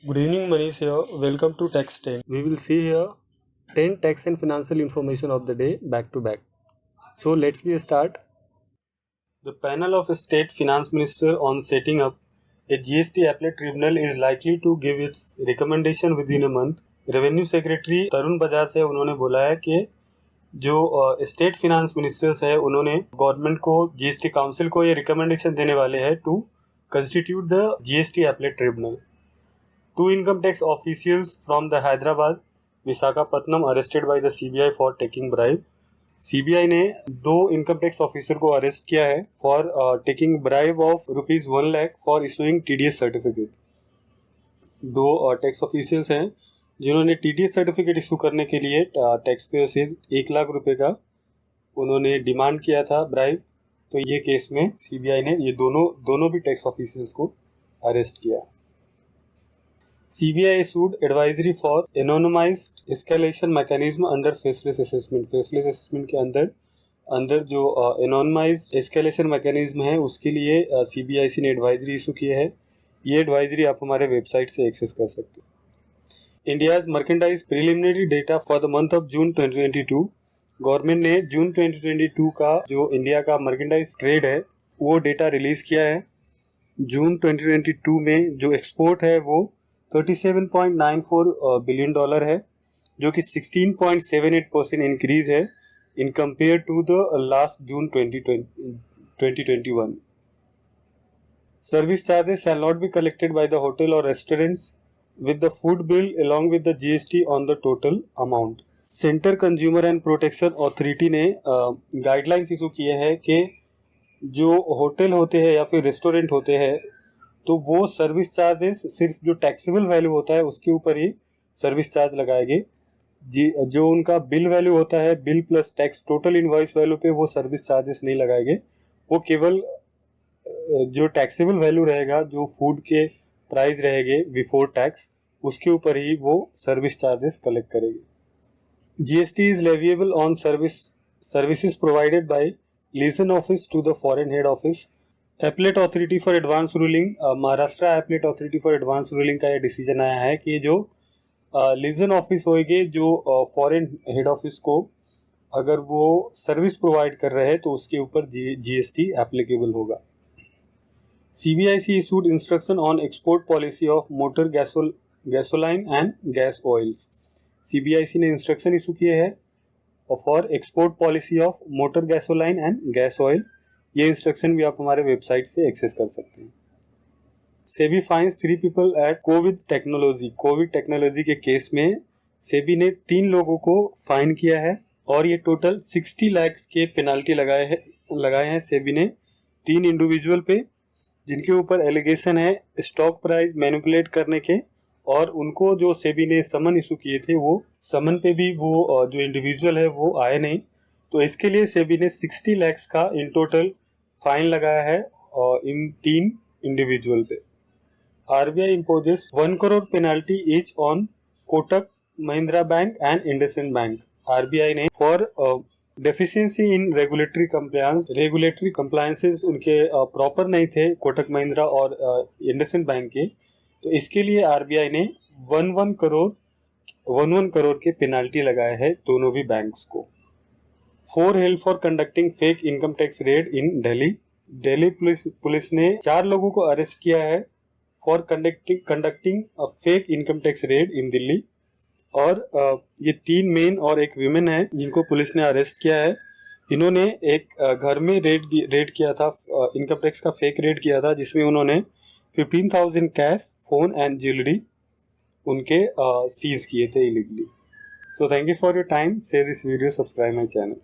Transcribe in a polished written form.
Good evening, Manish here. Welcome to Tax 10. We will see here 10 tax and financial information of the day back to back. So let's start. The panel of State Finance Minister on setting up a GST appellate tribunal is likely to give its recommendation within a month. Revenue secretary Tarun Bajaj है, उन्होंने बोला है कि जो state finance ministers है उन्होंने government को GST council को ये रिकमेंडेशन देने वाले हैं to constitute the GST appellate tribunal. Two income tax officials from the Hyderabad, Visakhapatnam arrested by the CBI for taking bribe. CBI ने दो इनकम टैक्स ऑफिसर को अरेस्ट किया है for taking bribe of ₹1 lakh for issuing TDS certificate. दो tax officers हैं जिन्होंने TDS certificate issue करने के लिए टैक्स पेयर से ₹1 लाख का उन्होंने डिमांड किया था ब्राइब. तो ये केस में CBI ने ये दोनों भी टैक्स ऑफिसर्स को अरेस्ट किया. CBI issued advisory for anonymized escalation mechanism under faceless assessment. faceless assessment के अंदर जो anonymized escalation mechanism है उसके लिए CBIC ने advisory issue किया है. ये advisory आप हमारे वेबसाइट से एक्सेस कर सकते हैं. India's merchandise preliminary data for the month of June 2022. Government ने जून 2022 का जो इंडिया का मर्केंडाइज ट्रेड है वो डेटा रिलीज किया है. जून 2022 में जो एक्सपोर्ट है वो $37.94 बिलियन है, जो कि 16.78% इंक्रीज है in compare to the last June 2021. Service charges shall not be collected by the hotel और restaurants with the food bill along with the GST on the total amount. Center consumer and protection authority ने guidelines issue किए हैं कि जो hotel होते हैं या फिर रेस्टोरेंट होते हैं तो वो सर्विस चार्जेस सिर्फ जो टैक्सेबल वैल्यू होता है उसके ऊपर ही सर्विस चार्ज लगाएंगे. जो उनका बिल वैल्यू होता है, bill plus tax total invoice value पे वो सर्विस चार्जेस नहीं लगाएंगे. वो केवल जो टैक्सेबल वैल्यू रहेगा, जो फूड के प्राइस रहेंगे बिफोर टैक्स, उसके ऊपर ही वो सर्विस चार्जेस कलेक्ट करेंगे. GST is leviable on services provided by liaison office to the foreign head office. Appellate authority for advance ruling, Maharashtra appellate authority for advance ruling का यह decision आया है कि जो लिजन ऑफिस होएंगे जो फॉरेन हेड ऑफिस को अगर वो सर्विस प्रोवाइड कर रहे हैं तो उसके ऊपर GST एप्लीकेबल होगा. CBIC issued instruction on export policy of motor gasoline and gas oils. CBIC ने इंस्ट्रक्शन इशू किए हैं for export policy of motor gasoline and gas oil. ये इंस्ट्रक्शन भी आप हमारे वेबसाइट से एक्सेस कर सकते हैं. SEBI fines 3 people at Covid technology के केस में सेबी ने 3 लोगों को फाइन किया है और ये टोटल 60 लाख के पेनाल्टी लगाए हैं सेबी ने 3 इंडिविजुअल पे, जिनके ऊपर एलिगेशन है स्टॉक प्राइस मैनिपुलेट करने के. और उनको जो सेबी ने समन इशू किए थे वो समन पे भी वो जो इंडिविजुअल है वो आए नहीं. तो इसके लिए सेबी ने 60 लाख का इन टोटल फाइन लगाया है और इन 3 इंडिविजुअल पे. RBI imposes 1 crore penalty each on Kotak Mahindra bank and IndusInd bank. RBI ने for deficiency in regulatory compliances उनके प्रॉपर नहीं थे कोटक महिंद्रा और इंडसइंड बैंक के, तो इसके लिए RBI ने 11 करोड़ के पेनाल्टी लगाए हैं दोनों भी बैंक्स को. 4 held for conducting fake income tax raid in Delhi police ने 4 लोगों को अरेस्ट किया है for conducting a fake income tax raid in Delhi. और ये 3 मेन और एक विमेन है जिनको पुलिस ने अरेस्ट किया है. इन्होंने एक घर में रेड किया था, इनकम टैक्स का फेक रेड किया था, जिसमें उन्होंने 15,000 कैश, फोन एंड ज्वेलरी उनके सीज किए थे illegally. So thank you for your time. Share this video, subscribe my channel.